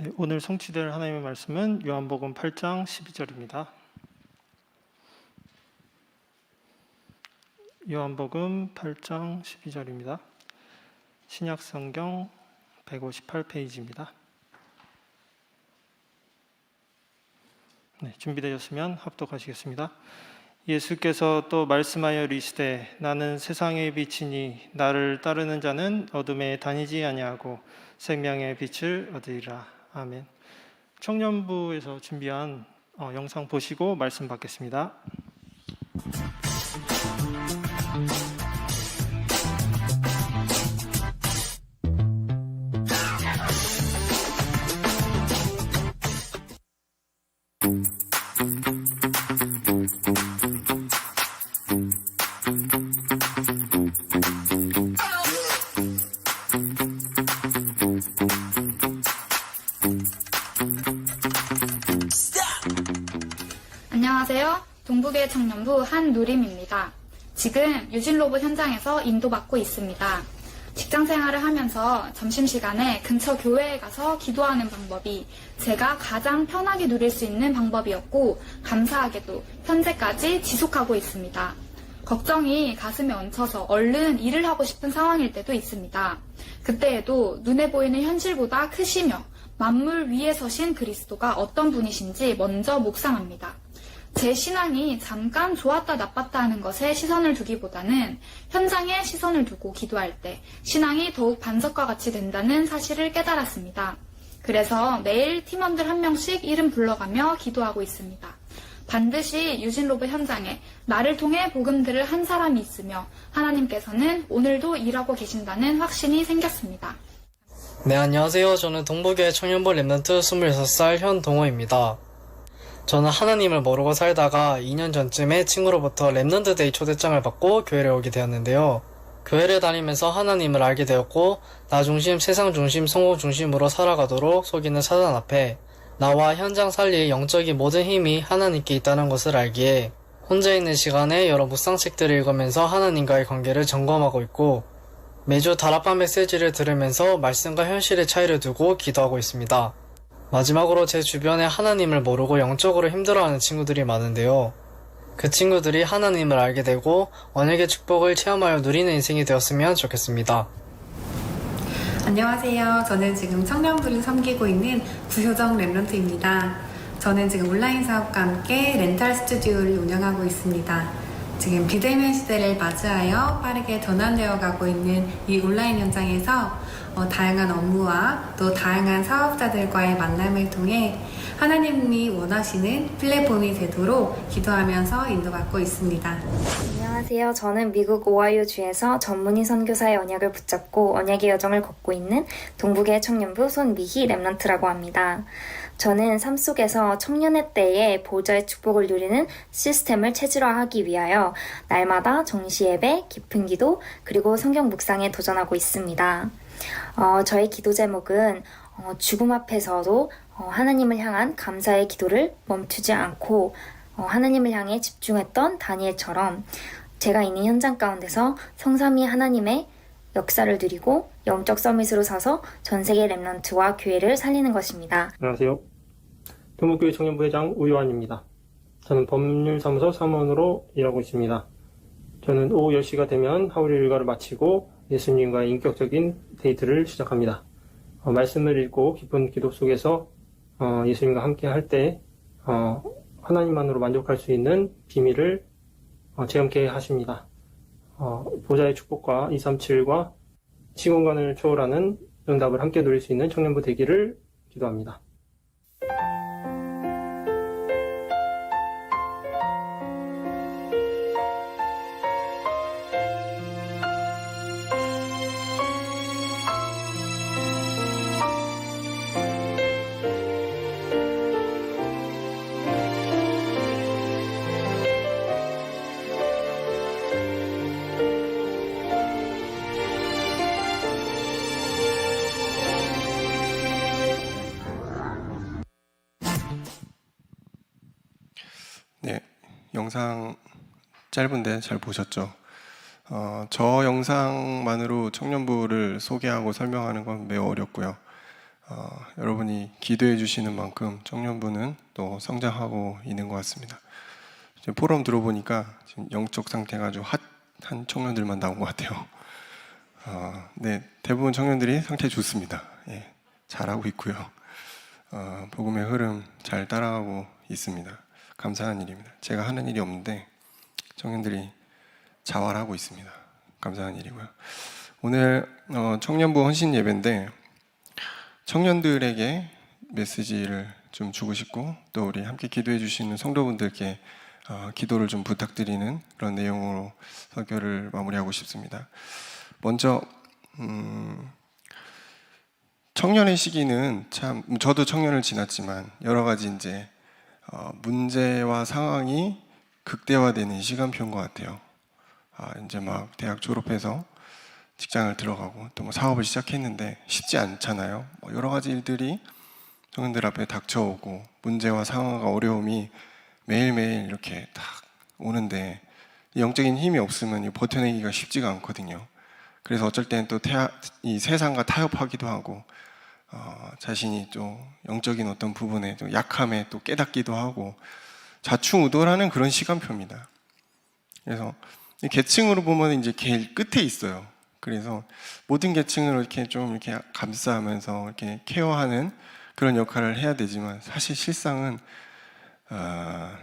네, 오늘 성취될 하나님의 말씀은 요한복음 8장 12절입니다. 요한복음 8장 12절입니다. 신약성경 158페이지입니다. 네, 준비되셨으면 합독하시겠습니다. 예수께서 또 말씀하여 이르시되 나는 세상의 빛이니 나를 따르는 자는 어둠에 다니지 아니하고 생명의 빛을 얻으리라. 아멘. 청년부에서 준비한 영상 보시고 말씀 받겠습니다. 안녕하세요. 동북의 청년부 한누림입니다. 지금 유진로봇 현장에서 인도받고 있습니다. 직장생활을 하면서 점심시간에 근처 교회에 가서 기도하는 방법이 제가 가장 편하게 누릴 수 있는 방법이었고 감사하게도 현재까지 지속하고 있습니다. 걱정이 가슴에 얹혀서 얼른 일을 하고 싶은 상황일 때도 있습니다. 그때에도 눈에 보이는 현실보다 크시며 만물 위에 서신 그리스도가 어떤 분이신지 먼저 묵상합니다. 제 신앙이 잠깐 좋았다 나빴다 하는 것에 시선을 두기보다는 현장에 시선을 두고 기도할 때 신앙이 더욱 반석과 같이 된다는 사실을 깨달았습니다. 그래서 매일 팀원들 한 명씩 이름 불러가며 기도하고 있습니다. 반드시 유진로봇 현장에 나를 통해 복음들을 한 사람이 있으며 하나님께서는 오늘도 일하고 계신다는 확신이 생겼습니다. 네, 안녕하세요. 저는 동북교회 청년부 랩넌트 26살 현동호입니다. 저는 하나님을 모르고 살다가 2년 전쯤에 친구로부터 랩넌트 데이 초대장을 받고 교회를 오게 되었는데요. 교회를 다니면서 하나님을 알게 되었고 나 중심, 세상 중심, 성공 중심으로 살아가도록 속이는 사단 앞에 나와 현장 살릴 영적인 모든 힘이 하나님께 있다는 것을 알기에 혼자 있는 시간에 여러 묵상책들을 읽으면서 하나님과의 관계를 점검하고 있고 매주 다락방 메시지를 들으면서 말씀과 현실의 차이를 두고 기도하고 있습니다. 마지막으로 제 주변에 하나님을 모르고 영적으로 힘들어하는 친구들이 많은데요. 그 친구들이 하나님을 알게 되고 언약의 축복을 체험하여 누리는 인생이 되었으면 좋겠습니다. 안녕하세요. 저는 지금 청년부를 섬기고 있는 구효정 랩런트입니다. 저는 지금 온라인 사업과 함께 렌탈 스튜디오를 운영하고 있습니다. 지금 비대면 시대를 맞이하여 빠르게 전환되어 가고 있는 이 온라인 현장에서 다양한 업무와 또 다양한 사업자들과의 만남을 통해 하나님이 원하시는 플랫폼이 되도록 기도하면서 인도받고 있습니다. 안녕하세요. 저는 미국 오하이오주에서 전문의 선교사의 언약을 붙잡고 언약의 여정을 걷고 있는 동북의 청년부 손미희 랩런트라고 합니다. 저는 삶 속에서 청년의 때에 보좌의 축복을 누리는 시스템을 체질화하기 위하여 날마다 정시예배, 깊은 기도, 그리고 성경 묵상에 도전하고 있습니다. 저의 기도 제목은 죽음 앞에서도 하나님을 향한 감사의 기도를 멈추지 않고 하나님을 향해 집중했던 다니엘처럼 제가 있는 현장 가운데서 성삼위 하나님의 역사를 누리고 영적 서밋으로 서서 전세계 랩런트와 교회를 살리는 것입니다. 안녕하세요. 동북교회 청년부 회장 우요한입니다. 저는 법률사무소 사무원으로 일하고 있습니다. 저는 오후 10시가 되면 하루 일과를 마치고 예수님과의 인격적인 데이트를 시작합니다. 말씀을 읽고 깊은 기도 속에서 예수님과 함께 할 때 하나님만으로 만족할 수 있는 비밀을 체험케 하십니다. 보좌의 축복과 237과 시공간을 초월하는 응답을 함께 누릴 수 있는 청년부 되기를 기도합니다. 네, 영상 짧은데 잘 보셨죠? 저 영상만으로 청년부를 소개하고 설명하는 건 매우 어렵고요. 여러분이 기도해 주시는 만큼 청년부는 또 성장하고 있는 것 같습니다. 지금 포럼 들어보니까 지금 영적 상태가 아주 핫한 청년들만 나온 것 같아요. 네, 대부분 청년들이 상태 좋습니다. 예, 잘하고 있고요. 복음의 흐름 잘 따라가고 있습니다. 감사한 일입니다. 제가 하는 일이 없는데 청년들이 자활하고 있습니다. 감사한 일이고요. 오늘 청년부 헌신 예배인데 청년들에게 메시지를 좀 주고 싶고 또 우리 함께 기도해 주시는 성도분들께 기도를 좀 부탁드리는 그런 내용으로 설교를 마무리하고 싶습니다. 먼저 청년의 시기는 참 저도 청년을 지났지만 여러 가지 이제 문제와 상황이 극대화되는 시간표인 것 같아요. 이제 막 대학 졸업해서 직장을 들어가고 또 뭐 사업을 시작했는데 쉽지 않잖아요. 여러 가지 일들이 청년들 앞에 닥쳐오고 문제와 상황과 어려움이 매일매일 이렇게 딱 오는데 영적인 힘이 없으면 버텨내기가 쉽지가 않거든요. 그래서 어쩔 때는 또 이 세상과 타협하기도 하고 자신이 좀 영적인 어떤 부분에 좀 약함에 또 깨닫기도 하고 좌충우돌하는 그런 시간표입니다. 그래서 이 계층으로 보면 이제 제일 끝에 있어요. 그래서 모든 계층을 이렇게 좀 이렇게 감싸면서 이렇게 케어하는 그런 역할을 해야 되지만 사실 실상은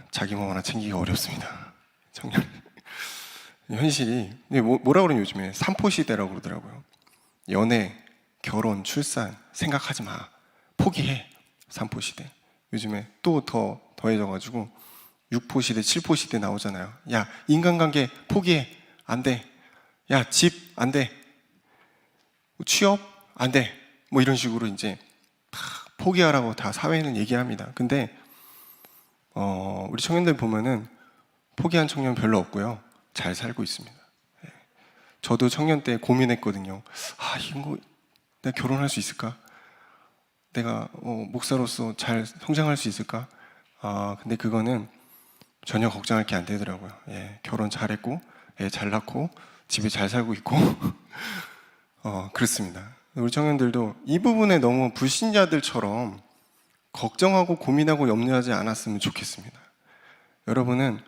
자기 몸 하나 챙기기 어렵습니다. 청년 현실이 뭐라 그러냐 요즘에 삼포 시대라고 그러더라고요. 연애, 결혼, 출산 생각하지 마. 포기해. 삼포 시대. 요즘에 또 더해져가지고 6포 시대, 7포 시대 나오잖아요. 야, 인간관계 포기해. 안 돼. 야, 집 안 돼. 취업 안 돼. 뭐 이런 식으로 이제 다 포기하라고 다 사회는 얘기합니다. 근데 우리 청년들 보면은 포기한 청년 별로 없고요. 잘 살고 있습니다. 저도 청년 때 고민했거든요. 이거 내가 결혼할 수 있을까? 내가 목사로서 잘 성장할 수 있을까? 근데 그거는 전혀 걱정할 게 안 되더라고요. 결혼 잘했고, 애 잘 낳고, 집에 잘 살고 있고, 그렇습니다. 우리 청년들도 이 부분에 너무 불신자들처럼 걱정하고 고민하고 염려하지 않았으면 좋겠습니다. 여러분은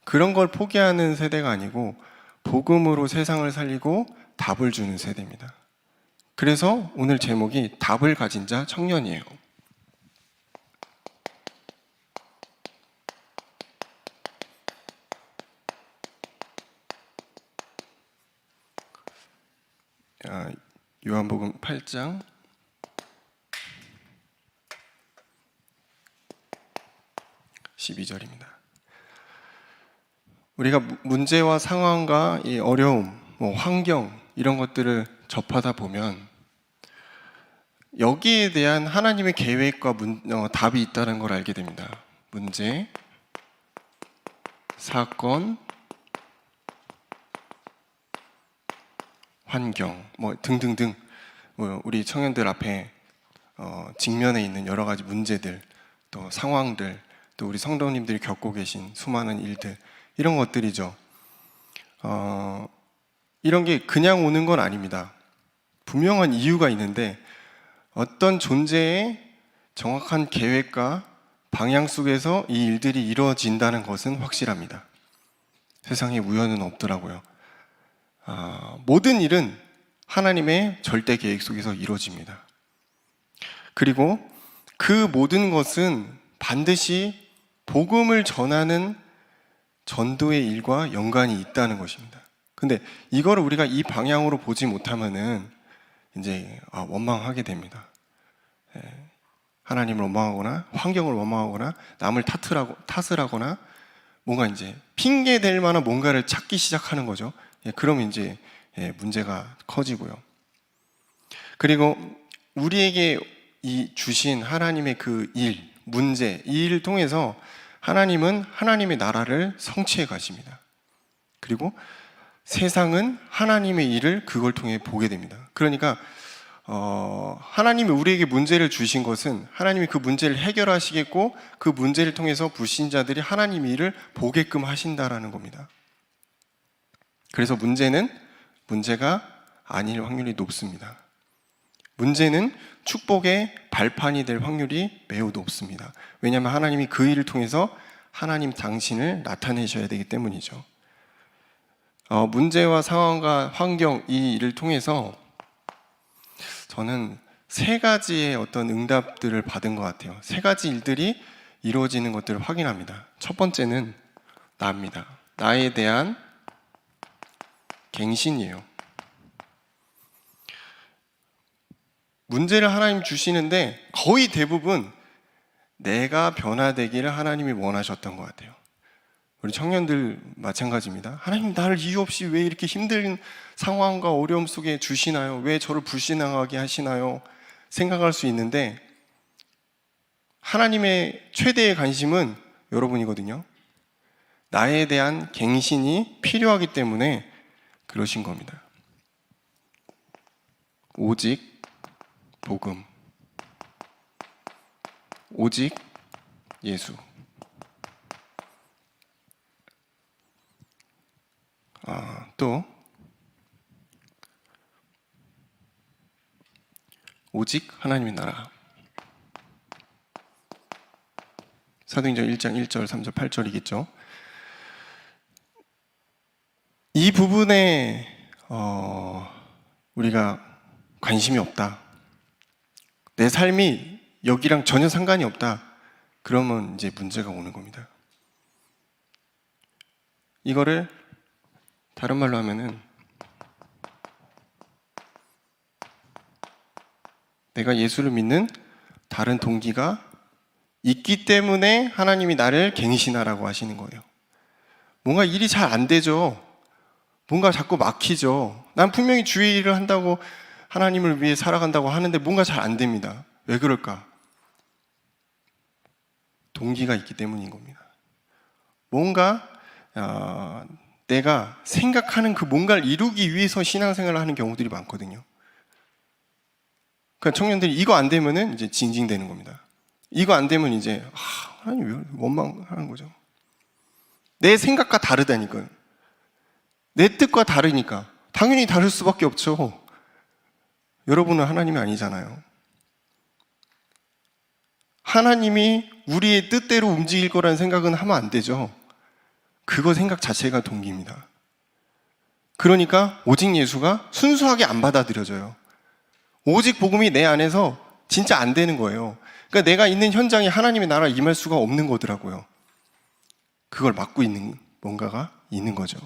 그런 걸 포기하는 세대가 아니고 복음으로 세상을 살리고 답을 주는 세대입니다. 그래서 오늘 제목이 답을 가진 자 청년이에요. 요한복음 8장 12절입니다. 우리가 문제와 상황과 이 어려움, 환경 이런 것들을 접하다 보면 여기에 대한 하나님의 계획과 답이 있다는 걸 알게 됩니다. 문제, 사건, 환경, 등등등 우리 청년들 앞에 직면해 있는 여러 가지 문제들, 또 상황들, 또 우리 성도님들이 겪고 계신 수많은 일들 이런 것들이죠. 이런 게 그냥 오는 건 아닙니다. 분명한 이유가 있는데 어떤 존재의 정확한 계획과 방향 속에서 이 일들이 이루어진다는 것은 확실합니다. 세상에 우연은 없더라고요. 모든 일은 하나님의 절대 계획 속에서 이루어집니다. 그리고 그 모든 것은 반드시 복음을 전하는 전도의 일과 연관이 있다는 것입니다. 근데 이거를 우리가 이 방향으로 보지 못하면은 이제 원망하게 됩니다. 하나님을 원망하거나 환경을 원망하거나 남을 탓을 하거나 뭔가 이제 핑계 댈 만한 뭔가를 찾기 시작하는 거죠. 그러면 이제 문제가 커지고요. 그리고 우리에게 이 주신 하나님의 그 일, 문제, 이 일을 통해서 하나님은 하나님의 나라를 성취해 가십니다. 그리고 세상은 하나님의 일을 그걸 통해 보게 됩니다. 그러니까 하나님이 우리에게 문제를 주신 것은 하나님이 그 문제를 해결하시겠고 그 문제를 통해서 불신자들이 하나님의 일을 보게끔 하신다라는 겁니다. 그래서 문제는 문제가 아닐 확률이 높습니다. 문제는 축복의 발판이 될 확률이 매우 높습니다. 왜냐하면 하나님이 그 일을 통해서 하나님 당신을 나타내셔야 되기 때문이죠. 문제와 상황과 환경, 이 일을 통해서 저는 세 가지의 어떤 응답들을 받은 것 같아요. 세 가지 일들이 이루어지는 것들을 확인합니다. 첫 번째는 나입니다. 나에 대한 갱신이에요. 문제를 하나님 주시는데 거의 대부분 내가 변화되기를 하나님이 원하셨던 것 같아요. 우리 청년들 마찬가지입니다. 하나님, 나를 이유 없이 왜 이렇게 힘든 상황과 어려움 속에 주시나요? 왜 저를 불신앙하게 하시나요? 생각할 수 있는데 하나님의 최대의 관심은 여러분이거든요. 나에 대한 갱신이 필요하기 때문에 그러신 겁니다. 오직 복음, 오직 예수. 또 오직 하나님의 나라. 사도행전 1장 1절, 3절, 8절이겠죠. 이 부분에 우리가 관심이 없다. 내 삶이 여기랑 전혀 상관이 없다. 그러면 이제 문제가 오는 겁니다. 이거를 다른 말로 하면은 내가 예수를 믿는 다른 동기가 있기 때문에 하나님이 나를 갱신하라고 하시는 거예요. 뭔가 일이 잘 안 되죠. 뭔가 자꾸 막히죠. 난 분명히 주의 일을 한다고 하나님을 위해 살아간다고 하는데 뭔가 잘 안 됩니다. 왜 그럴까? 동기가 있기 때문인 겁니다. 뭔가 내가 생각하는 그 뭔가를 이루기 위해서 신앙생활을 하는 경우들이 많거든요. 그러니까 청년들이 이거 안 되면은 이제 징징대는 겁니다. 이거 안 되면 이제 하나님 왜 원망하는 거죠. 내 생각과 다르다니까요. 내 뜻과 다르니까 당연히 다를 수밖에 없죠. 여러분은 하나님이 아니잖아요. 하나님이 우리의 뜻대로 움직일 거라는 생각은 하면 안 되죠. 그거 생각 자체가 동기입니다. 그러니까 오직 예수가 순수하게 안 받아들여져요. 오직 복음이 내 안에서 진짜 안 되는 거예요. 그러니까 내가 있는 현장에 하나님의 나라 임할 수가 없는 거더라고요. 그걸 막고 있는 뭔가가 있는 거죠.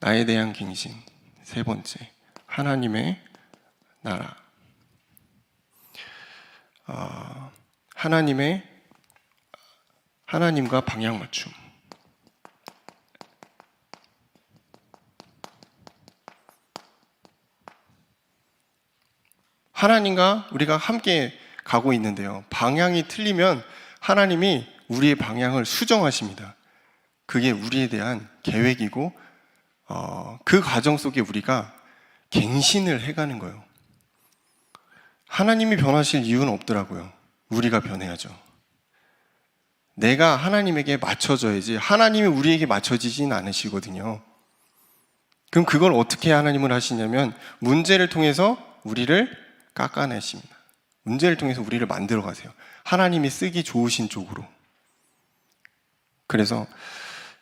나에 대한 갱신. 세 번째, 하나님의 나라. 하나님과 방향 맞춤. 하나님과 우리가 함께 가고 있는데요. 방향이 틀리면 하나님이 우리의 방향을 수정하십니다. 그게 우리에 대한 계획이고 그 과정 속에 우리가 갱신을 해가는 거예요. 하나님이 변하실 이유는 없더라고요. 우리가 변해야죠. 내가 하나님에게 맞춰져야지 하나님이 우리에게 맞춰지진 않으시거든요. 그럼 그걸 어떻게 하나님을 하시냐면 문제를 통해서 우리를 깎아내십니다. 문제를 통해서 우리를 만들어 가세요. 하나님이 쓰기 좋으신 쪽으로. 그래서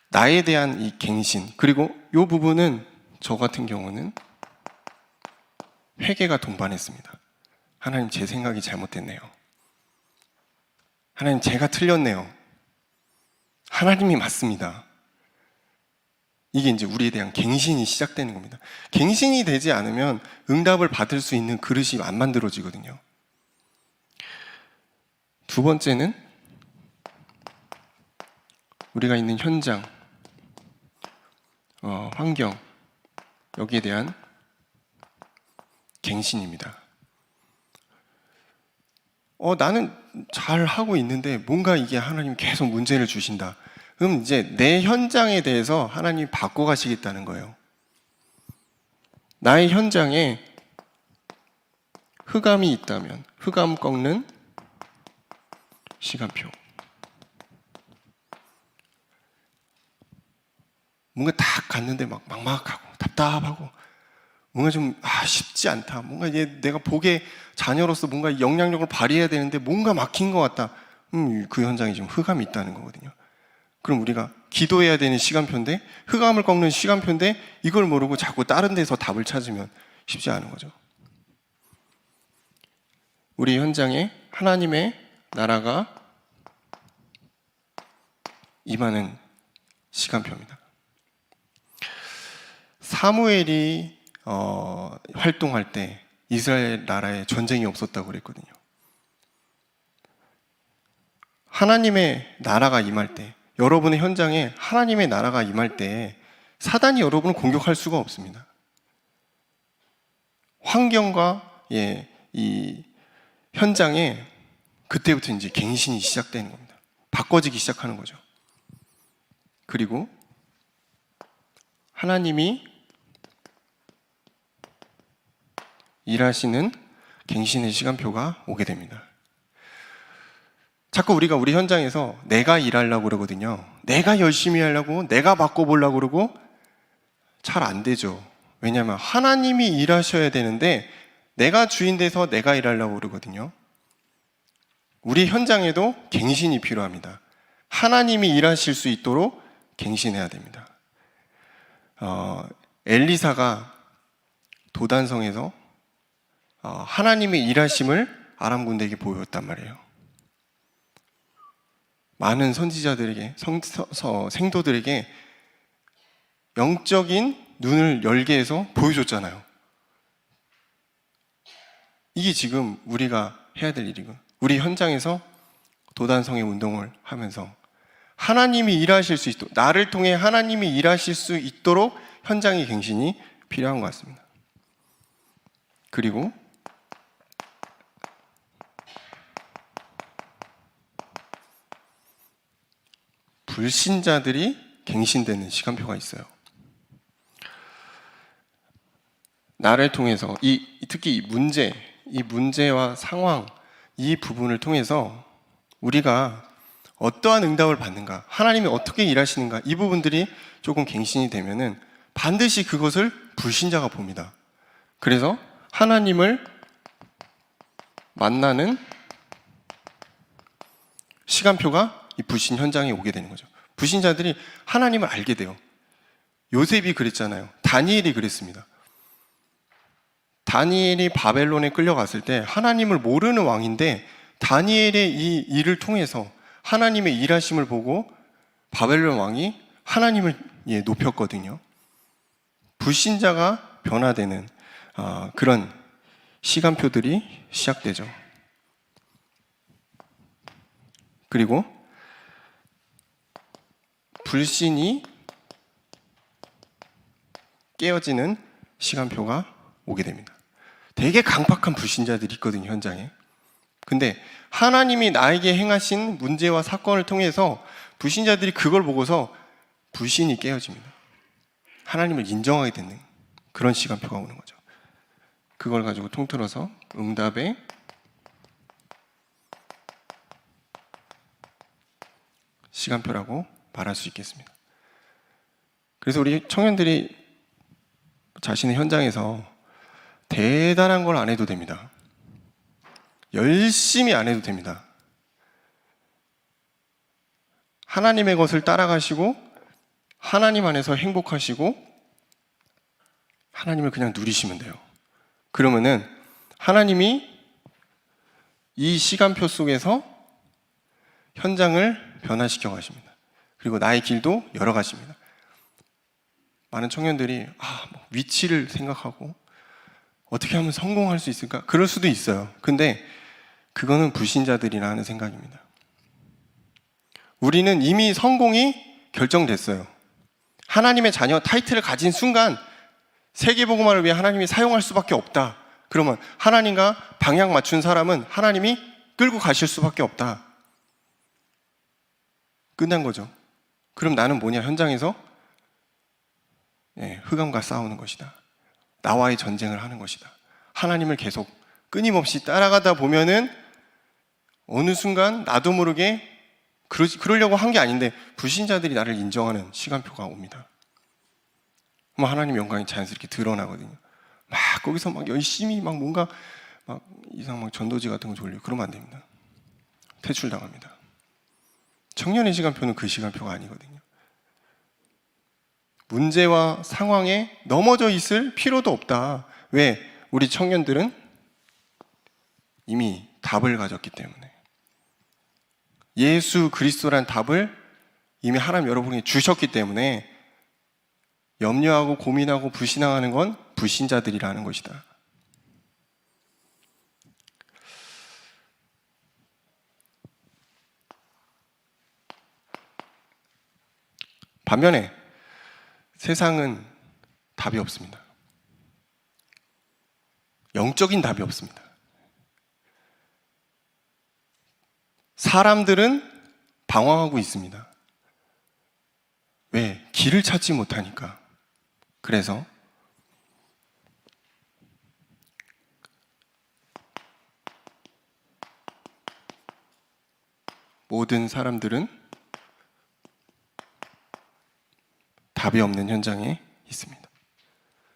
나에 대한 이 갱신, 그리고 이 부분은 저 같은 경우는 회개가 동반했습니다. 하나님, 제 생각이 잘못됐네요. 하나님, 제가 틀렸네요. 하나님이 맞습니다. 이게 이제 우리에 대한 갱신이 시작되는 겁니다. 갱신이 되지 않으면 응답을 받을 수 있는 그릇이 안 만들어지거든요. 두 번째는 우리가 있는 현장, 환경, 여기에 대한 갱신입니다. 나는 잘 하고 있는데 뭔가 이게 하나님 계속 문제를 주신다. 그럼 이제 내 현장에 대해서 하나님이 바꿔가시겠다는 거예요. 나의 현장에 흑암이 있다면 흑암 꺾는 시간표. 뭔가 딱 갔는데 막 막막하고 답답하고 뭔가 좀 쉽지 않다. 뭔가 내가 복의 자녀로서 뭔가 영향력을 발휘해야 되는데 뭔가 막힌 것 같다. 그 현장에 지금 흑암이 있다는 거거든요. 그럼 우리가 기도해야 되는 시간표인데, 흑암을 꺾는 시간표인데 이걸 모르고 자꾸 다른 데서 답을 찾으면 쉽지 않은 거죠. 우리 현장에 하나님의 나라가 임하는 시간표입니다. 사무엘이 활동할 때 이스라엘 나라에 전쟁이 없었다고 그랬거든요. 하나님의 나라가 임할 때, 여러분의 현장에 하나님의 나라가 임할 때 사단이 여러분을 공격할 수가 없습니다. 환경과 이 현장에 그때부터 이제 갱신이 시작되는 겁니다. 바꿔지기 시작하는 거죠. 그리고 하나님이 일하시는 갱신의 시간표가 오게 됩니다. 자꾸 우리가 우리 현장에서 내가 일하려고 그러거든요. 내가 열심히 하려고, 내가 바꿔보려고 그러고 잘 안 되죠. 왜냐하면 하나님이 일하셔야 되는데 내가 주인 돼서 내가 일하려고 그러거든요. 우리 현장에도 갱신이 필요합니다. 하나님이 일하실 수 있도록 갱신해야 됩니다. 엘리사가 도단성에서 하나님의 일하심을 아람 군대에게 보였단 말이에요. 많은 선지자들에게, 생도들에게 영적인 눈을 열게 해서 보여줬잖아요. 이게 지금 우리가 해야 될 일이고, 우리 현장에서 도단성의 운동을 하면서 하나님이 일하실 수 있도록, 나를 통해 하나님이 일하실 수 있도록 현장의 갱신이 필요한 것 같습니다. 그리고 불신자들이 갱신되는 시간표가 있어요. 나를 통해서 특히 이 문제와 상황, 이 부분을 통해서 우리가 어떠한 응답을 받는가, 하나님이 어떻게 일하시는가, 이 부분들이 조금 갱신이 되면은 반드시 그것을 불신자가 봅니다. 그래서 하나님을 만나는 시간표가 이 불신 현장에 오게 되는 거죠. 불신자들이 하나님을 알게 돼요. 요셉이 그랬잖아요. 다니엘이 그랬습니다. 다니엘이 바벨론에 끌려갔을 때 하나님을 모르는 왕인데 다니엘의 이 일을 통해서 하나님의 일하심을 보고 바벨론 왕이 하나님을 높였거든요. 불신자가 변화되는 그런 시간표들이 시작되죠. 그리고 불신이 깨어지는 시간표가 오게 됩니다. 되게 강팍한 불신자들이 있거든요, 현장에. 근데 하나님이 나에게 행하신 문제와 사건을 통해서 불신자들이 그걸 보고서 불신이 깨어집니다. 하나님을 인정하게 되는 그런 시간표가 오는 거죠. 그걸 가지고 통틀어서 응답의 시간표라고 말할 수 있겠습니다. 그래서 우리 청년들이 자신의 현장에서 대단한 걸 안 해도 됩니다. 열심히 안 해도 됩니다. 하나님의 것을 따라가시고 하나님 안에서 행복하시고 하나님을 그냥 누리시면 돼요. 그러면은 하나님이 이 시간표 속에서 현장을 변화시켜 가십니다. 그리고 나의 길도 열어 가십니다. 많은 청년들이 위치를 생각하고 어떻게 하면 성공할 수 있을까? 그럴 수도 있어요. 근데 그거는 불신자들이나 하는 생각입니다. 우리는 이미 성공이 결정됐어요. 하나님의 자녀 타이틀을 가진 순간 세계복음화를 위해 하나님이 사용할 수밖에 없다. 그러면 하나님과 방향 맞춘 사람은 하나님이 끌고 가실 수밖에 없다. 끝난 거죠. 그럼 나는 뭐냐? 현장에서 흑암과 싸우는 것이다. 나와의 전쟁을 하는 것이다. 하나님을 계속 끊임없이 따라가다 보면은 어느 순간 나도 모르게 그러려고 한 게 아닌데 불신자들이 나를 인정하는 시간표가 옵니다. 그럼 하나님 영광이 자연스럽게 드러나거든요. 막 거기서 막 열심히 막 뭔가 막 이상 막 전도지 같은 거 돌리고 그러면 안 됩니다. 퇴출당합니다. 청년의 시간표는 그 시간표가 아니거든요. 문제와 상황에 넘어져 있을 필요도 없다. 왜? 우리 청년들은 이미 답을 가졌기 때문에. 예수 그리스도란 답을 이미 하나님 여러분이 주셨기 때문에 염려하고 고민하고 불신앙하는 건 불신자들이라는 것이다. 반면에 세상은 답이 없습니다. 영적인 답이 없습니다. 사람들은 방황하고 있습니다. 왜? 길을 찾지 못하니까. 그래서 모든 사람들은 답이 없는 현장에 있습니다.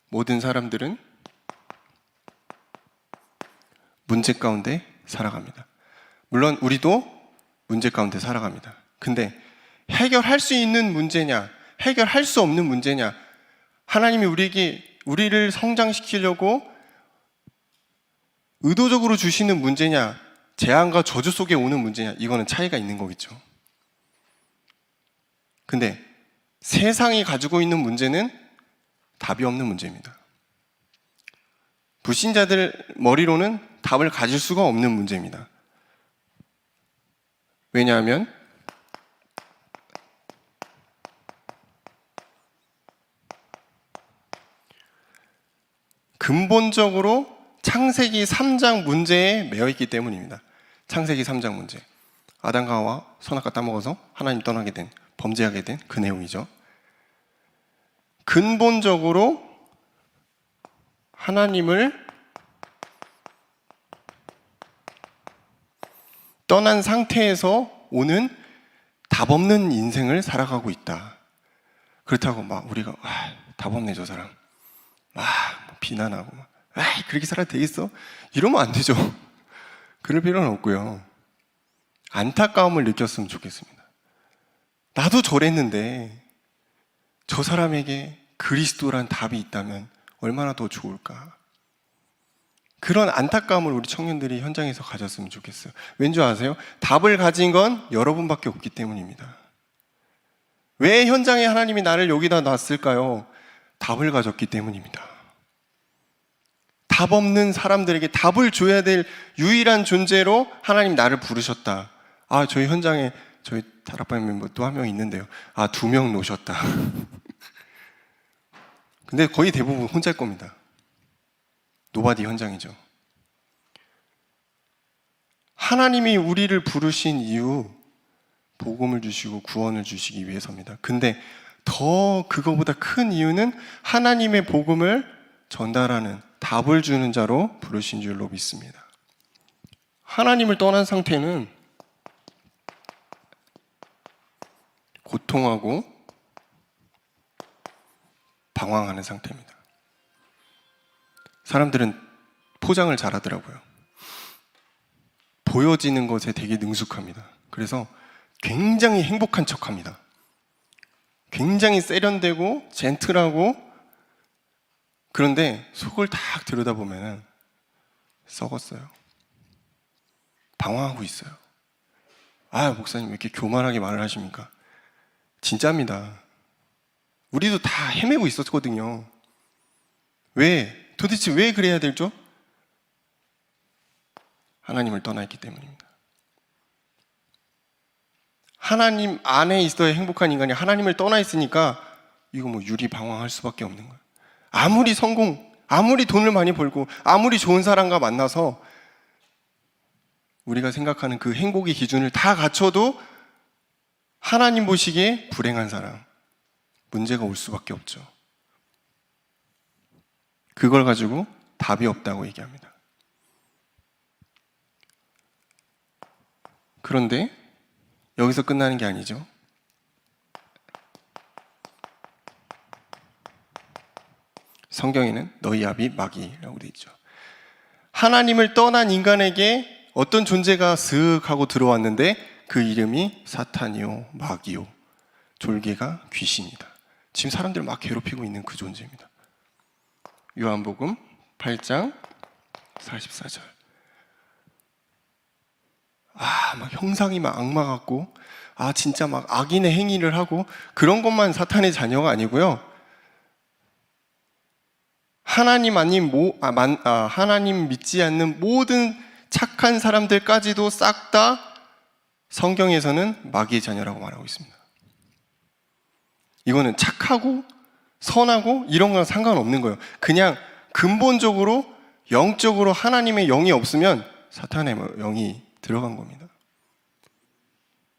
모든 사람들은 문제 가운데 살아갑니다. 물론 우리도 문제 가운데 살아갑니다. 근데 해결할 수 있는 문제냐, 해결할 수 없는 문제냐, 하나님이 우리를 성장시키려고 의도적으로 주시는 문제냐, 재앙과 저주 속에 오는 문제냐, 이거는 차이가 있는 거겠죠. 근데 세상이 가지고 있는 문제는 답이 없는 문제입니다. 불신자들 머리로는 답을 가질 수가 없는 문제입니다. 왜냐하면 근본적으로 창세기 3장 문제에 매여 있기 때문입니다. 창세기 3장 문제. 아담과 하와 선악과 따먹어서 하나님 떠나게 된, 범죄하게 된 그 내용이죠. 근본적으로 하나님을 떠난 상태에서 오는 답 없는 인생을 살아가고 있다. 그렇다고 막 우리가 답 없네 저 사람, 비난하고 그렇게 살아도 되겠어? 이러면 안 되죠. 그럴 필요는 없고요. 안타까움을 느꼈으면 좋겠습니다. 나도 저랬는데 저 사람에게 그리스도란 답이 있다면 얼마나 더 좋을까? 그런 안타까움을 우리 청년들이 현장에서 가졌으면 좋겠어요. 왠지 아세요? 답을 가진 건 여러분밖에 없기 때문입니다. 왜 현장에 하나님이 나를 여기다 놨을까요? 답을 가졌기 때문입니다. 답 없는 사람들에게 답을 줘야 될 유일한 존재로 하나님 나를 부르셨다. 저희 현장에 저희 다락방 멤버 또 한 명 있는데요. 2명 놓으셨다. 근데 거의 대부분 혼자일 겁니다. 노바디 현장이죠. 하나님이 우리를 부르신 이유, 복음을 주시고 구원을 주시기 위해서입니다. 근데 더 그거보다 큰 이유는 하나님의 복음을 전달하는, 답을 주는 자로 부르신 줄로 믿습니다. 하나님을 떠난 상태는 고통하고 방황하는 상태입니다. 사람들은 포장을 잘하더라고요. 보여지는 것에 되게 능숙합니다. 그래서 굉장히 행복한 척합니다. 굉장히 세련되고 젠틀하고, 그런데 속을 딱 들여다보면 썩었어요. 방황하고 있어요. 목사님 왜 이렇게 교만하게 말을 하십니까? 진짜입니다. 우리도 다 헤매고 있었거든요. 도대체 왜 그래야 되죠? 하나님을 떠나 있기 때문입니다. 하나님 안에 있어야 행복한 인간이 하나님을 떠나 있으니까 이거 유리방황할 수밖에 없는 거예요. 아무리 성공, 아무리 돈을 많이 벌고, 아무리 좋은 사람과 만나서 우리가 생각하는 그 행복의 기준을 다 갖춰도 하나님 보시기에 불행한 사람, 문제가 올 수밖에 없죠. 그걸 가지고 답이 없다고 얘기합니다. 그런데 여기서 끝나는 게 아니죠. 성경에는 너희 아비 마귀라고 되어 있죠. 하나님을 떠난 인간에게 어떤 존재가 슥 하고 들어왔는데 그 이름이 사탄이요 마귀요 졸개가 귀신이다. 지금 사람들을 막 괴롭히고 있는 그 존재입니다. 요한복음 8장 44절. 막 형상이 막 악마 같고, 진짜 막 악인의 행위를 하고, 그런 것만 사탄의 자녀가 아니고요. 하나님 믿지 않는 모든 착한 사람들까지도 싹 다 성경에서는 마귀의 자녀라고 말하고 있습니다. 이거는 착하고 선하고 이런 거랑 상관없는 거예요. 그냥 근본적으로 영적으로 하나님의 영이 없으면 사탄의 영이 들어간 겁니다.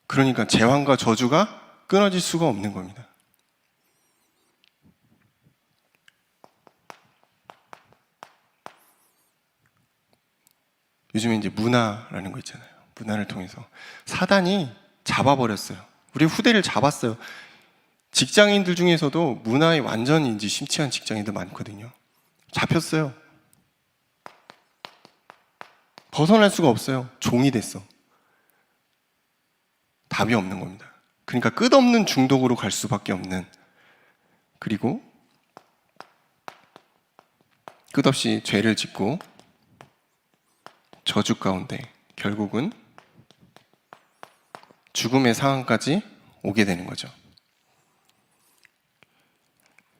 그러니까 재앙과 저주가 끊어질 수가 없는 겁니다. 요즘에 이제 문화라는 거 있잖아요. 문화를 통해서 사단이 잡아버렸어요. 우리 후대를 잡았어요. 직장인들 중에서도 문화에 완전히 이제 심취한 직장인들 많거든요. 잡혔어요. 벗어날 수가 없어요. 종이 됐어. 답이 없는 겁니다. 그러니까 끝없는 중독으로 갈 수밖에 없는, 그리고 끝없이 죄를 짓고 저주 가운데 결국은 죽음의 상황까지 오게 되는 거죠.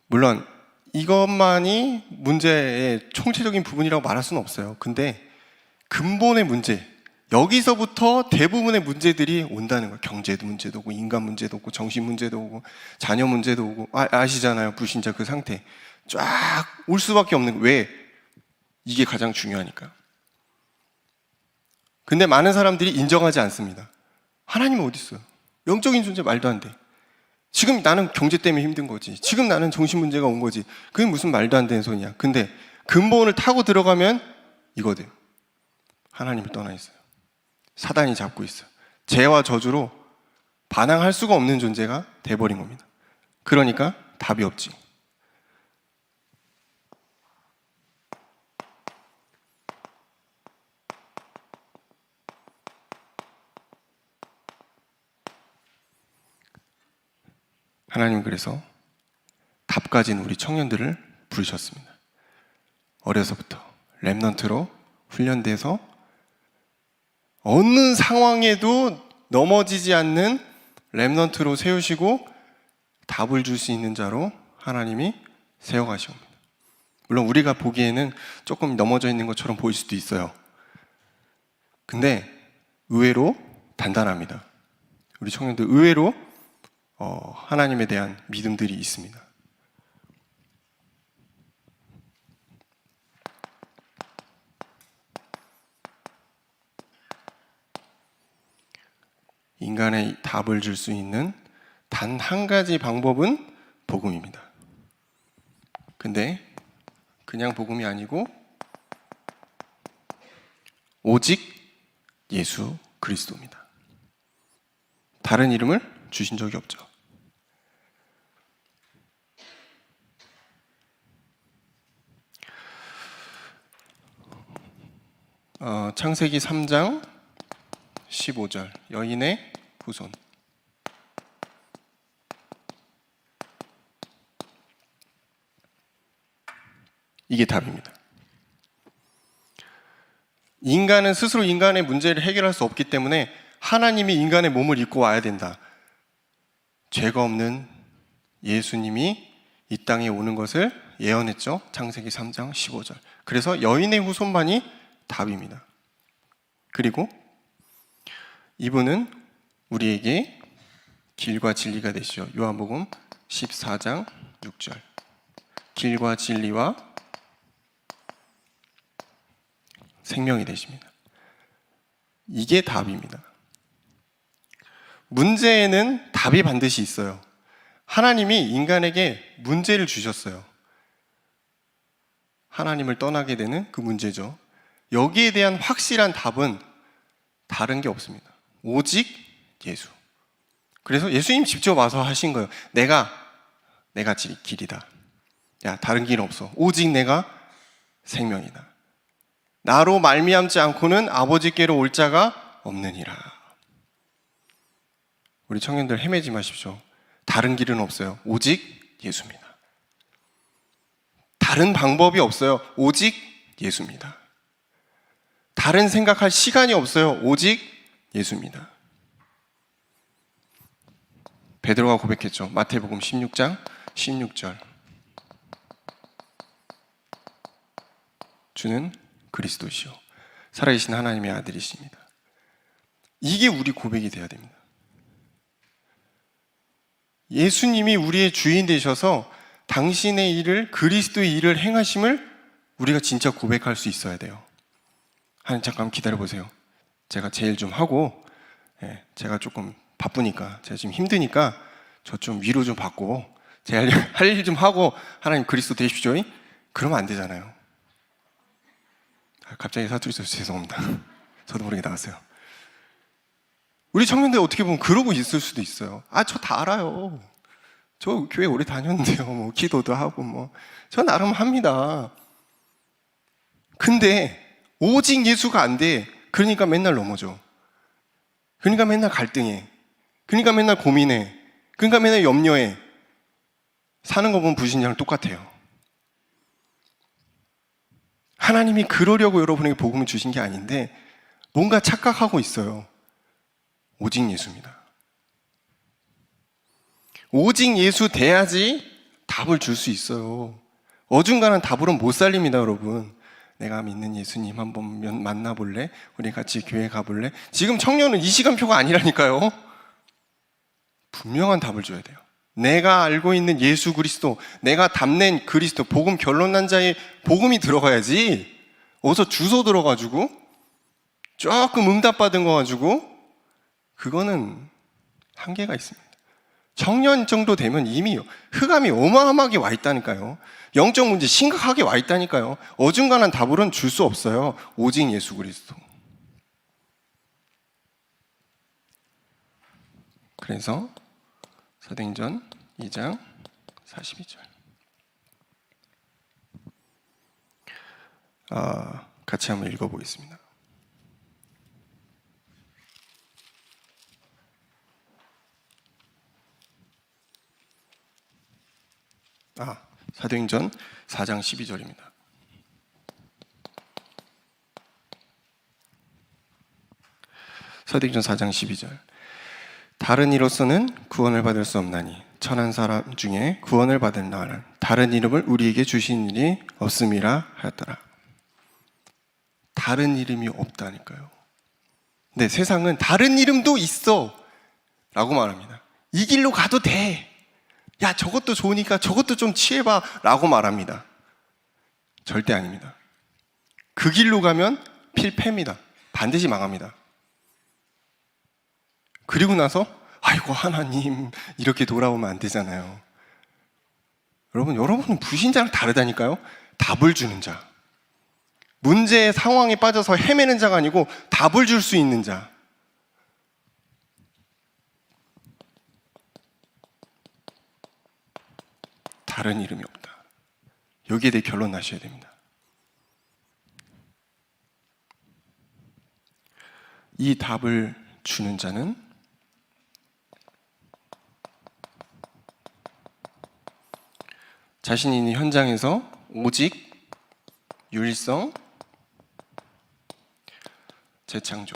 물론 이것만이 문제의 총체적인 부분이라고 말할 수는 없어요. 근데 근본의 문제, 여기서부터 대부분의 문제들이 온다는 거예요. 경제 문제도 오고, 인간 문제도 오고, 정신 문제도 오고, 자녀 문제도 오고, 아시잖아요. 불신자 그 상태 쫙 올 수밖에 없는 거예요. 왜? 이게 가장 중요하니까. 근데 많은 사람들이 인정하지 않습니다. 하나님은 어디 있어요? 영적인 존재 말도 안 돼. 지금 나는 경제 때문에 힘든 거지. 지금 나는 정신 문제가 온 거지. 그게 무슨 말도 안 되는 소리냐. 근데 근본을 타고 들어가면 이거든. 하나님을 떠나 있어요. 사단이 잡고 있어요. 죄와 저주로 반항할 수가 없는 존재가 돼버린 겁니다. 그러니까 답이 없지. 하나님은 그래서 답 가진 우리 청년들을 부르셨습니다. 어려서부터 렘넌트로 훈련돼서 어느 상황에도 넘어지지 않는 렘넌트로 세우시고 답을 줄 수 있는 자로 하나님이 세워가시옵니다. 물론 우리가 보기에는 조금 넘어져 있는 것처럼 보일 수도 있어요. 근데 의외로 단단합니다. 우리 청년들 의외로 하나님에 대한 믿음들이 있습니다. 인간의 답을 줄 수 있는 단 한 가지 방법은 복음입니다. 근데 그냥 복음이 아니고 오직 예수 그리스도입니다. 다른 이름을 주신 적이 없죠. 창세기 3장 15절 여인의 후손. 이게 답입니다. 인간은 스스로 인간의 문제를 해결할 수 없기 때문에 하나님이 인간의 몸을 입고 와야 된다. 죄가 없는 예수님이 이 땅에 오는 것을 예언했죠. 창세기 3장 15절. 그래서 여인의 후손만이 답입니다. 그리고 이분은 우리에게 길과 진리가 되시죠. 요한복음 14장 6절. 길과 진리와 생명이 되십니다. 이게 답입니다. 문제에는 답이 반드시 있어요. 하나님이 인간에게 문제를 주셨어요. 하나님을 떠나게 되는 그 문제죠. 여기에 대한 확실한 답은 다른 게 없습니다. 오직 예수. 그래서 예수님 직접 와서 하신 거예요. 내가 길이다. 야, 다른 길은 없어. 오직 내가 생명이다. 나로 말미암지 않고는 아버지께로 올 자가 없느니라. 우리 청년들 헤매지 마십시오. 다른 길은 없어요. 오직 예수입니다. 다른 방법이 없어요. 오직 예수입니다. 다른 생각할 시간이 없어요. 오직 예수입니다. 베드로가 고백했죠. 마태복음 16장 16절. 주는 그리스도시요 살아계신 하나님의 아들이십니다. 이게 우리 고백이 되어야 됩니다. 예수님이 우리의 주인 되셔서 당신의 일을, 그리스도의 일을 행하심을 우리가 진짜 고백할 수 있어야 돼요. 잠깐 기다려 보세요. 제가 제일 좀 하고, 제가 조금 바쁘니까, 제가 지금 힘드니까 저 좀 위로 좀 받고 제가 할 일 좀 하고 하나님 그리스도 되십시오. 그러면 안 되잖아요. 갑자기 사투리 써서 죄송합니다. 저도 모르게 나왔어요. 우리 청년들 어떻게 보면 그러고 있을 수도 있어요. 저 다 알아요. 저 교회 오래 다녔는데요. 뭐 기도도 하고 저 나름 합니다. 근데 오직 예수가 안 돼. 그러니까 맨날 넘어져. 그러니까 맨날 갈등해. 그러니까 맨날 고민해. 그러니까 맨날 염려해. 사는 거 보면 불신자랑 똑같아요. 하나님이 그러려고 여러분에게 복음을 주신 게 아닌데 뭔가 착각하고 있어요. 오직 예수입니다. 오직 예수 돼야지 답을 줄 수 있어요. 어중간한 답으로는 못 살립니다, 여러분. 내가 믿는 예수님 한번 만나볼래? 우리 같이 교회 가볼래? 지금 청년은 이 시간표가 아니라니까요. 분명한 답을 줘야 돼요. 내가 알고 있는 예수 그리스도, 내가 답낸 그리스도, 복음 결론난 자의 복음이 들어가야지. 어디서 주소 들어가지고 조금 응답받은 거 가지고 그거는 한계가 있습니다. 청년 정도 되면 이미 흑암이 어마어마하게 와 있다니까요. 영적 문제 심각하게 와 있다니까요. 어중간한 답으로는 줄 수 없어요. 오직 예수 그리스도. 그래서 사도행전 2장 42절. 같이 한번 읽어보겠습니다. 사도행전 4장 12절입니다. 사도행전 4장 12절. 다른 이로서는 구원을 받을 수 없나니 천한 사람 중에 구원을 받을 나는 다른 이름을 우리에게 주신 일이 없음이라 하였더라. 다른 이름이 없다니까요. 네, 세상은 다른 이름도 있어 라고 말합니다. 이 길로 가도 돼. 야, 저것도 좋으니까 저것도 좀 취해봐 라고 말합니다. 절대 아닙니다. 그 길로 가면 필패입니다. 반드시 망합니다. 그리고 나서 아이고 하나님 이렇게 돌아오면 안 되잖아요. 여러분은 불신자랑 다르다니까요. 답을 주는 자, 문제의 상황에 빠져서 헤매는 자가 아니고 답을 줄 수 있는 자. 다른 이름이 없다. 여기에 대해 결론 나셔야 됩니다. 이 답을 주는 자는 자신이 있는 현장에서 오직 유일성, 재창조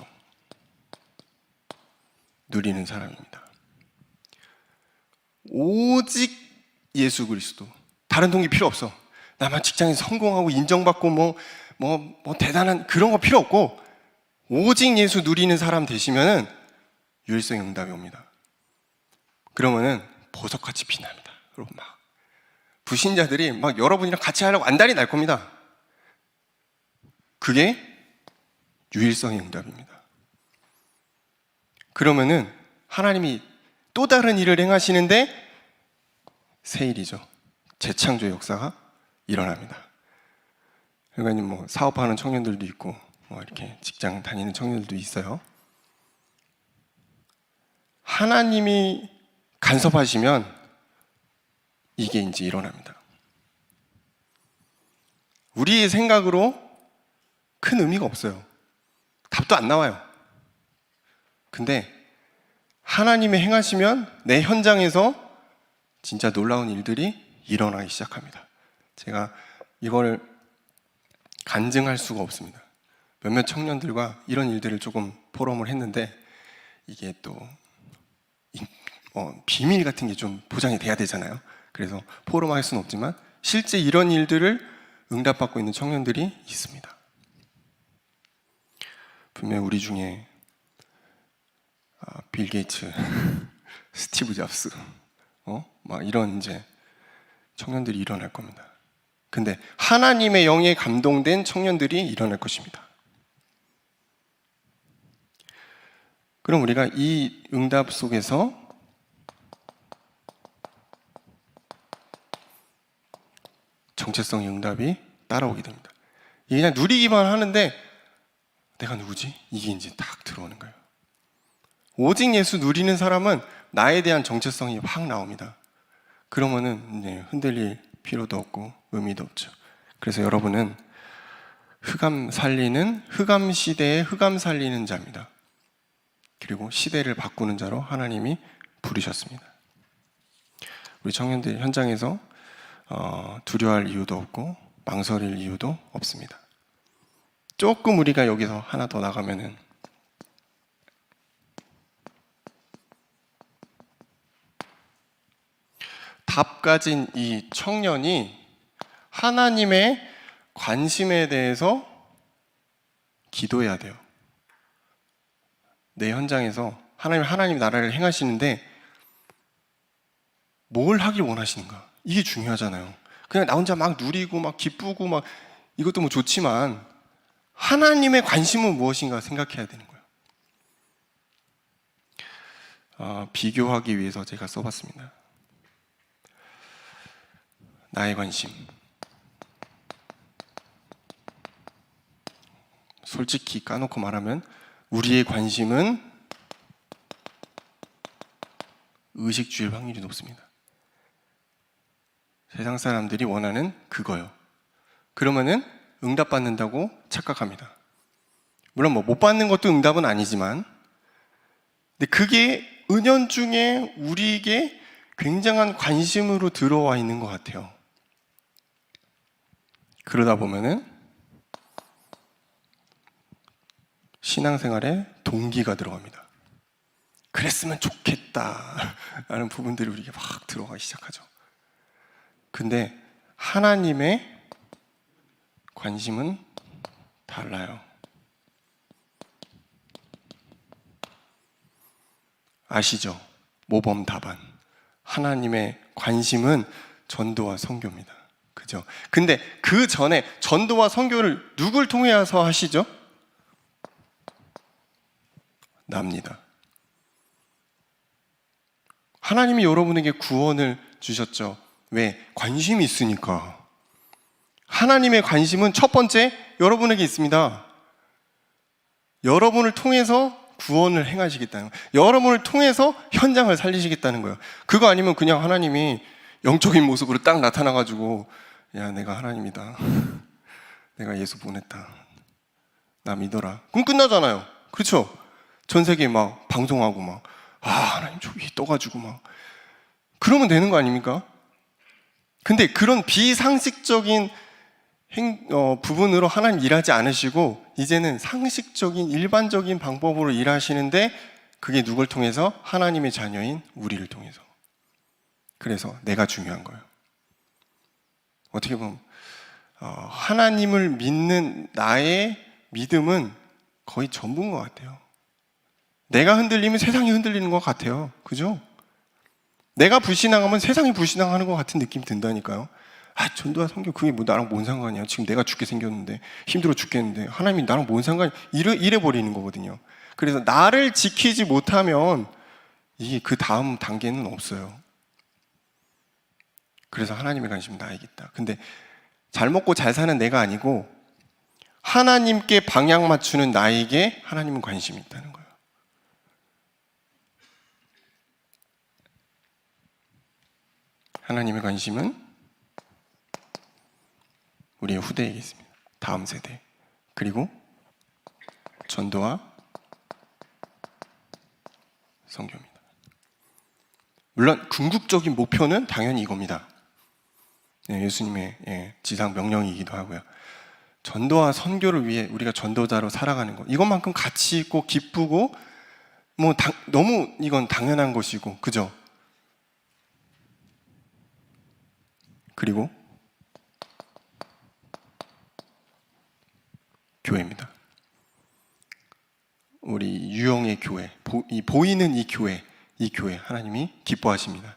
누리는 사람입니다. 오직 예수 그리스도. 다른 동기 필요 없어. 나만 직장에서 성공하고 인정받고 뭐 대단한 그런 거 필요 없고 오직 예수 누리는 사람 되시면은 유일성의 응답이 옵니다. 그러면은 보석같이 빛납니다. 여러분 불신자들이 여러분이랑 같이 하려고 안달이 날 겁니다. 그게 유일성의 응답입니다. 그러면은 하나님이 또 다른 일을 행하시는데 새 일이죠. 재창조의 역사가 일어납니다. 그러니까 사업하는 청년들도 있고 이렇게 직장 다니는 청년들도 있어요. 하나님이 간섭하시면 이게 이제 일어납니다. 우리의 생각으로 큰 의미가 없어요. 답도 안 나와요. 근데 하나님이 행하시면 내 현장에서 진짜 놀라운 일들이 일어나기 시작합니다. 제가 이걸 간증할 수가 없습니다. 몇몇 청년들과 이런 일들을 조금 포럼을 했는데 이게 또 비밀 같은 게 좀 보장이 돼야 되잖아요. 그래서 포럼할 수는 없지만 실제 이런 일들을 응답받고 있는 청년들이 있습니다. 분명 우리 중에 빌 게이츠, 스티브 잡스, 막 이런 이제 청년들이 일어날 겁니다. 근데 하나님의 영에 감동된 청년들이 일어날 것입니다. 그럼 우리가 이 응답 속에서 정체성의 응답이 따라오게 됩니다. 이게 그냥 누리기만 하는데 내가 누구지? 이게 이제 딱 들어오는 거예요. 오직 예수 누리는 사람은 나에 대한 정체성이 확 나옵니다. 그러면은 이제 흔들릴 필요도 없고 의미도 없죠. 그래서 여러분은 흑암 시대에 흑암 살리는 자입니다. 그리고 시대를 바꾸는 자로 하나님이 부르셨습니다. 우리 청년들 현장에서 두려워할 이유도 없고 망설일 이유도 없습니다. 조금 우리가 여기서 하나 더 나가면은 답 가진 이 청년이 하나님의 관심에 대해서 기도해야 돼요. 내 현장에서 하나님 나라를 행하시는데 뭘 하길 원하시는가? 이게 중요하잖아요. 그냥 나 혼자 막 누리고 막 기쁘고 막 이것도 뭐 좋지만 하나님의 관심은 무엇인가 생각해야 되는 거예요. 비교하기 위해서 제가 써봤습니다. 나의 관심. 솔직히 까놓고 말하면 우리의 관심은 의식주일 확률이 높습니다. 세상 사람들이 원하는 그거요. 그러면은 응답받는다고 착각합니다. 물론 뭐 못 받는 것도 응답은 아니지만, 근데 그게 은연중에 우리에게 굉장한 관심으로 들어와 있는 것 같아요. 그러다 보면은 신앙생활에 동기가 들어갑니다. 그랬으면 좋겠다 라는 부분들이 우리에게 막 들어가기 시작하죠. 근데 하나님의 관심은 달라요. 아시죠? 모범 답안. 하나님의 관심은 전도와 선교입니다. 그죠? 근데 그 전에 전도와 선교를 누굴 통해서 하시죠? 납니다. 하나님이 여러분에게 구원을 주셨죠. 왜? 관심이 있으니까. 하나님의 관심은 첫 번째 여러분에게 있습니다. 여러분을 통해서 구원을 행하시겠다는 거예요. 여러분을 통해서 현장을 살리시겠다는 거예요. 그거 아니면 그냥 하나님이 영적인 모습으로 딱 나타나가지고 야, 내가 하나님이다. 내가 예수 보냈다. 나 믿어라. 그럼 끝나잖아요. 그렇죠? 전 세계에 막 방송하고 막 하나님 저 위에 떠가지고 막 그러면 되는 거 아닙니까? 근데 그런 비상식적인 부분으로 하나님 일하지 않으시고 이제는 상식적인 일반적인 방법으로 일하시는데 그게 누굴 통해서? 하나님의 자녀인 우리를 통해서. 그래서 내가 중요한 거예요. 어떻게 보면 하나님을 믿는 나의 믿음은 거의 전부인 것 같아요. 내가 흔들리면 세상이 흔들리는 것 같아요. 그죠? 내가 불신앙하면 세상이 불신앙하는 것 같은 느낌이 든다니까요. 전도와 선교 그게 뭐 나랑 뭔 상관이야. 지금 내가 죽게 생겼는데 힘들어 죽겠는데 하나님이 나랑 뭔 상관이야. 이래 버리는 거거든요. 그래서 나를 지키지 못하면 이게 그 다음 단계는 없어요. 그래서 하나님의 관심은 나에게 있다. 근데 잘 먹고 잘 사는 내가 아니고 하나님께 방향 맞추는 나에게 하나님은 관심이 있다는 거예요. 하나님의 관심은 우리의 후대에게 있습니다. 다음 세대. 그리고 전도와 선교입니다. 물론 궁극적인 목표는 당연히 이겁니다. 예수님의 지상 명령이기도 하고요. 전도와 선교를 위해 우리가 전도자로 살아가는 것, 이것만큼 가치 있고 기쁘고 너무 이건 당연한 것이고, 그죠? 그리고 교회입니다. 우리 유영의 교회, 보이는 이 교회 하나님이 기뻐하십니다.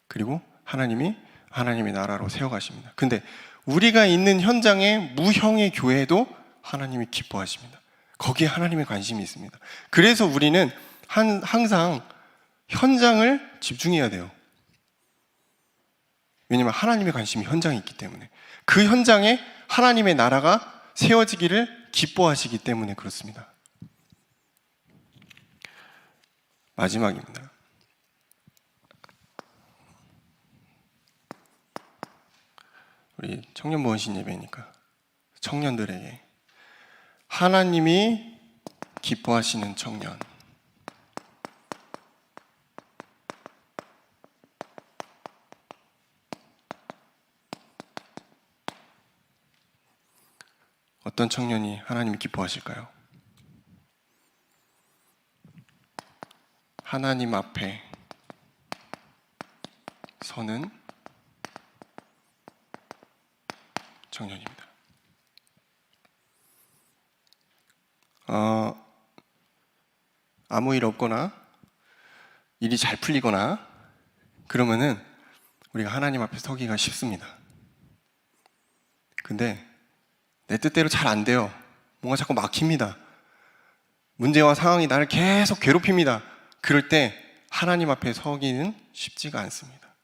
그리고 하나님이 하나님의 나라로 세워가십니다. 근데 우리가 있는 현장의 무형의 교회도 하나님이 기뻐하십니다. 거기에 하나님의 관심이 있습니다. 그래서 우리는 항상 현장을 집중해야 돼요. 왜냐하면 하나님의 관심이 현장에 있기 때문에, 그 현장에 하나님의 나라가 세워지기를 기뻐하시기 때문에 그렇습니다. 마지막입니다. 우리 청년보건신 예배니까 청년들에게 하나님이 기뻐하시는 청년, 어떤 청년이 하나님이 기뻐하실까요? 하나님 앞에 서는 청년입니다. 아무 일 없거나 일이 잘 풀리거나 그러면은 우리가 하나님 앞에 서기가 쉽습니다. 근데 내 뜻대로 잘 안 돼요. 뭔가 자꾸 막힙니다. 문제와 상황이 나를 계속 괴롭힙니다. 그럴 때 하나님 앞에 서기는 쉽지가 않습니다.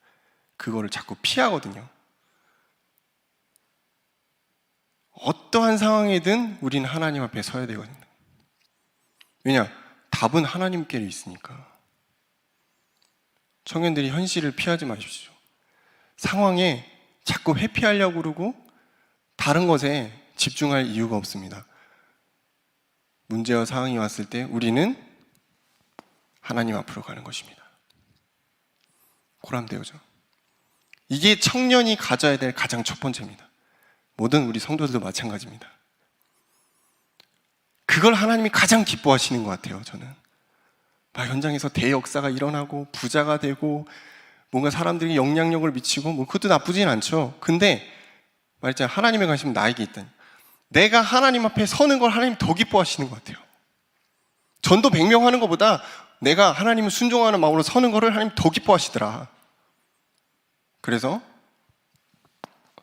그거를 자꾸 피하거든요. 어떠한 상황이든 우리는 하나님 앞에 서야 되거든요. 왜냐? 답은 하나님께 있으니까. 청년들이 현실을 피하지 마십시오. 상황에 자꾸 회피하려고 그러고 다른 것에 집중할 이유가 없습니다. 문제와 상황이 왔을 때 우리는 하나님 앞으로 가는 것입니다. 고람되어죠. 이게 청년이 가져야 될 가장 첫 번째입니다. 모든 우리 성도들도 마찬가지입니다. 그걸 하나님이 가장 기뻐하시는 것 같아요. 저는 막 현장에서 대역사가 일어나고 부자가 되고 뭔가 사람들이 영향력을 미치고 그것도 나쁘진 않죠. 근데 말했잖아요. 하나님의 관심은 나에게 있다니. 내가 하나님 앞에 서는 걸 하나님 더 기뻐하시는 것 같아요. 전도 100명 하는 것보다 내가 하나님을 순종하는 마음으로 서는 거를 하나님 더 기뻐하시더라. 그래서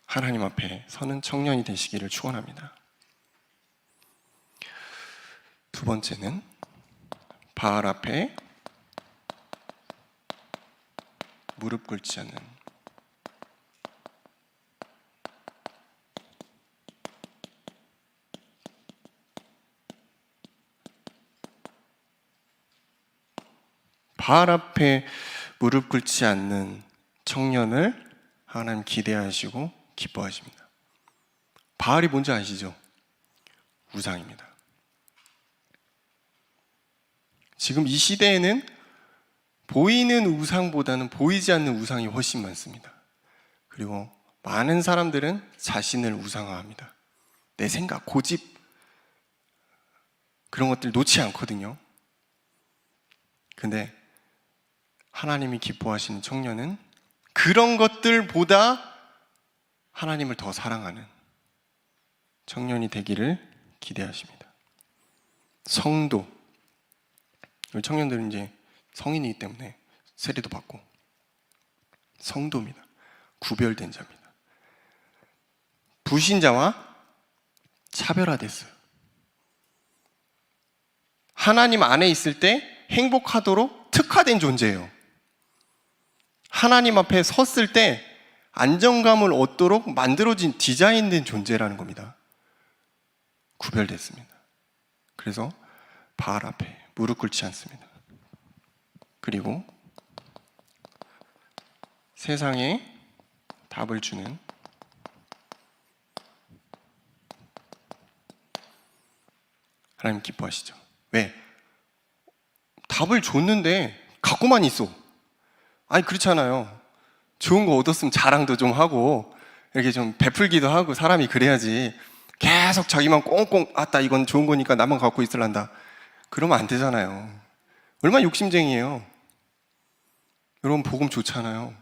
하나님 앞에 서는 청년이 되시기를 축원합니다. 두 번째는 바알 앞에 무릎 꿇지 않는, 바알 앞에 무릎 꿇지 않는 청년을 하나님 기대하시고 기뻐하십니다. 바알이 뭔지 아시죠? 우상입니다. 지금 이 시대에는 보이는 우상보다는 보이지 않는 우상이 훨씬 많습니다. 그리고 많은 사람들은 자신을 우상화합니다. 내 생각, 고집, 그런 것들 놓지 않거든요. 근데 하나님이 기뻐하시는 청년은 그런 것들보다 하나님을 더 사랑하는 청년이 되기를 기대하십니다. 성도, 우리 청년들은 이제 성인이기 때문에 세례도 받고 성도입니다. 구별된 자입니다. 불신자와 차별화됐어요. 하나님 안에 있을 때 행복하도록 특화된 존재예요. 하나님 앞에 섰을 때 안정감을 얻도록 만들어진 디자인된 존재라는 겁니다. 구별됐습니다. 그래서 바알 앞에 무릎 꿇지 않습니다. 그리고 세상에 답을 주는 하나님 기뻐하시죠. 왜? 답을 줬는데 갖고만 있어. 아니 그렇잖아요. 좋은 거 얻었으면 자랑도 좀 하고 이렇게 좀 베풀기도 하고 사람이 그래야지 계속 자기만 꽁꽁 아따 이건 좋은 거니까 나만 갖고 있을란다. 그러면 안 되잖아요. 얼마나 욕심쟁이에요. 여러분 복음 좋잖아요.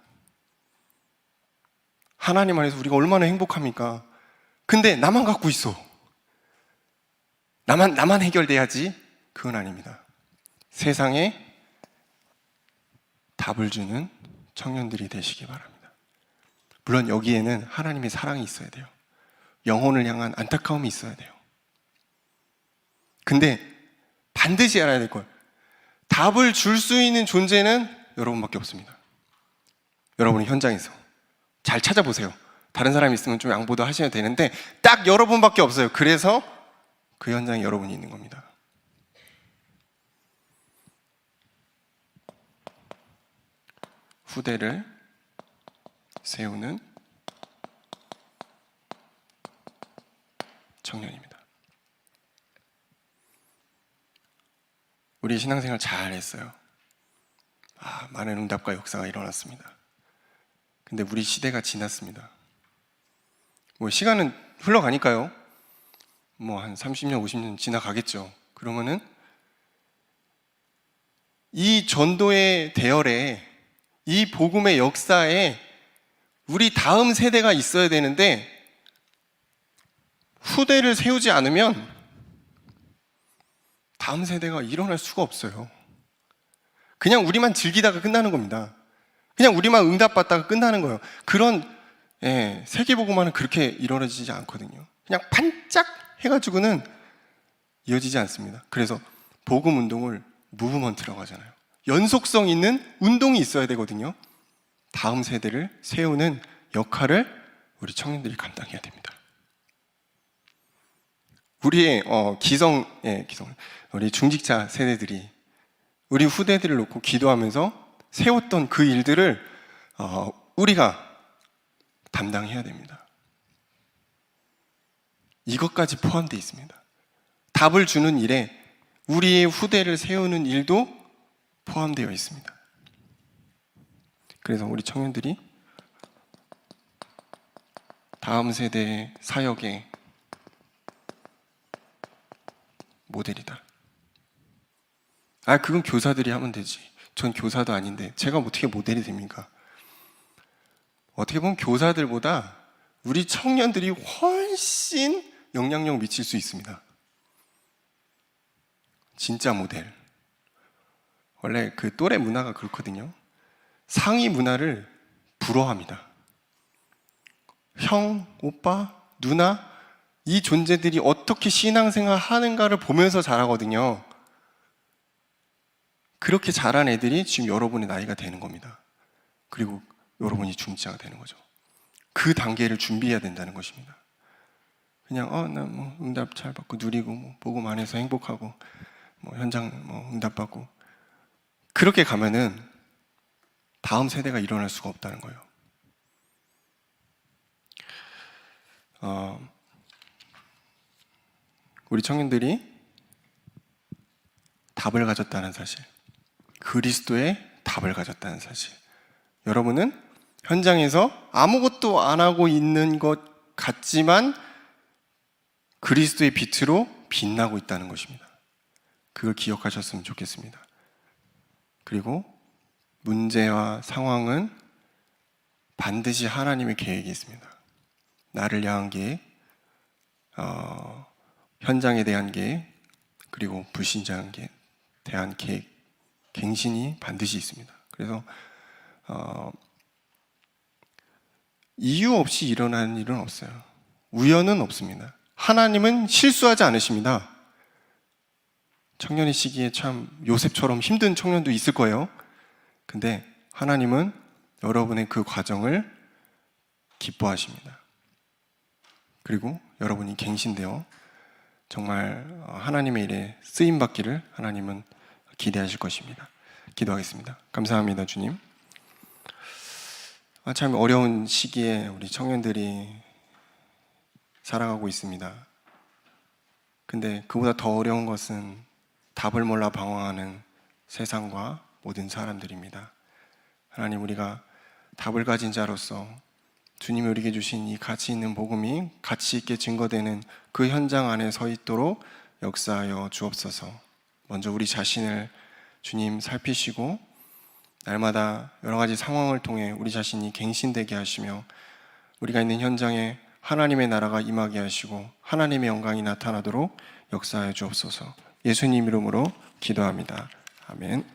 하나님 안에서 우리가 얼마나 행복합니까? 근데 나만 갖고 있어. 나만 해결돼야지. 그건 아닙니다. 세상에 답을 주는 청년들이 되시기 바랍니다. 물론 여기에는 하나님의 사랑이 있어야 돼요. 영혼을 향한 안타까움이 있어야 돼요. 근데 반드시 알아야 될 걸. 답을 줄 수 있는 존재는 여러분밖에 없습니다. 여러분이 현장에서 잘 찾아보세요. 다른 사람이 있으면 좀 양보도 하셔야 되는데 딱 여러분밖에 없어요. 그래서 그 현장에 여러분이 있는 겁니다. 후대를 세우는 청년입니다. 우리 신앙생활 잘 했어요. 많은 응답과 역사가 일어났습니다. 근데 우리 시대가 지났습니다. 시간은 흘러가니까요. 한 30년, 50년 지나가겠죠. 그러면은 이 전도의 대열에, 이 복음의 역사에 우리 다음 세대가 있어야 되는데 후대를 세우지 않으면 다음 세대가 일어날 수가 없어요. 그냥 우리만 즐기다가 끝나는 겁니다. 그냥 우리만 응답받다가 끝나는 거예요. 그런 세계복음화는 그렇게 이루어지지 않거든요. 그냥 반짝 해가지고는 이어지지 않습니다. 그래서 복음 운동을 무브먼트라고 하잖아요. 연속성 있는 운동이 있어야 되거든요. 다음 세대를 세우는 역할을 우리 청년들이 감당해야 됩니다. 우리의 기성 우리 중직자 세대들이 우리 후대들을 놓고 기도하면서 세웠던 그 일들을 우리가 담당해야 됩니다. 이것까지 포함되어 있습니다. 답을 주는 일에 우리의 후대를 세우는 일도 포함되어 있습니다. 그래서 우리 청년들이 다음 세대의 사역의 모델이다. 그건 교사들이 하면 되지. 전 교사도 아닌데 제가 어떻게 모델이 됩니까? 어떻게 보면 교사들보다 우리 청년들이 훨씬 영향력 미칠 수 있습니다. 진짜 모델. 원래 그 또래 문화가 그렇거든요. 상위 문화를 부러워합니다. 형, 오빠, 누나 이 존재들이 어떻게 신앙생활 하는가를 보면서 자라거든요. 그렇게 자란 애들이 지금 여러분의 나이가 되는 겁니다. 그리고 여러분이 중지자가 되는 거죠. 그 단계를 준비해야 된다는 것입니다. 그냥 나 응답 잘 받고 누리고 복음 안에서 행복하고 현장 응답받고 그렇게 가면은 다음 세대가 일어날 수가 없다는 거예요. 우리 청년들이 답을 가졌다는 사실, 그리스도의 답을 가졌다는 사실. 여러분은 현장에서 아무것도 안 하고 있는 것 같지만 그리스도의 빛으로 빛나고 있다는 것입니다. 그걸 기억하셨으면 좋겠습니다. 그리고 문제와 상황은 반드시 하나님의 계획이 있습니다. 나를 향한 계획, 현장에 대한 계획, 그리고 불신자에 대한 계획, 갱신이 반드시 있습니다. 그래서 이유 없이 일어나는 일은 없어요. 우연은 없습니다. 하나님은 실수하지 않으십니다. 청년의 시기에 참 요셉처럼 힘든 청년도 있을 거예요. 근데 하나님은 여러분의 그 과정을 기뻐하십니다. 그리고 여러분이 갱신되어 정말 하나님의 일에 쓰임받기를 하나님은 기대하실 것입니다. 기도하겠습니다. 감사합니다, 주님. 참 어려운 시기에 우리 청년들이 살아가고 있습니다. 근데 그보다 더 어려운 것은 답을 몰라 방황하는 세상과 모든 사람들입니다. 하나님, 우리가 답을 가진 자로서 주님이 우리에게 주신 이 가치 있는 복음이 가치 있게 증거되는 그 현장 안에 서 있도록 역사하여 주옵소서. 먼저 우리 자신을 주님 살피시고 날마다 여러 가지 상황을 통해 우리 자신이 갱신되게 하시며 우리가 있는 현장에 하나님의 나라가 임하게 하시고 하나님의 영광이 나타나도록 역사하여 주옵소서. 예수님 이름으로 기도합니다. 아멘.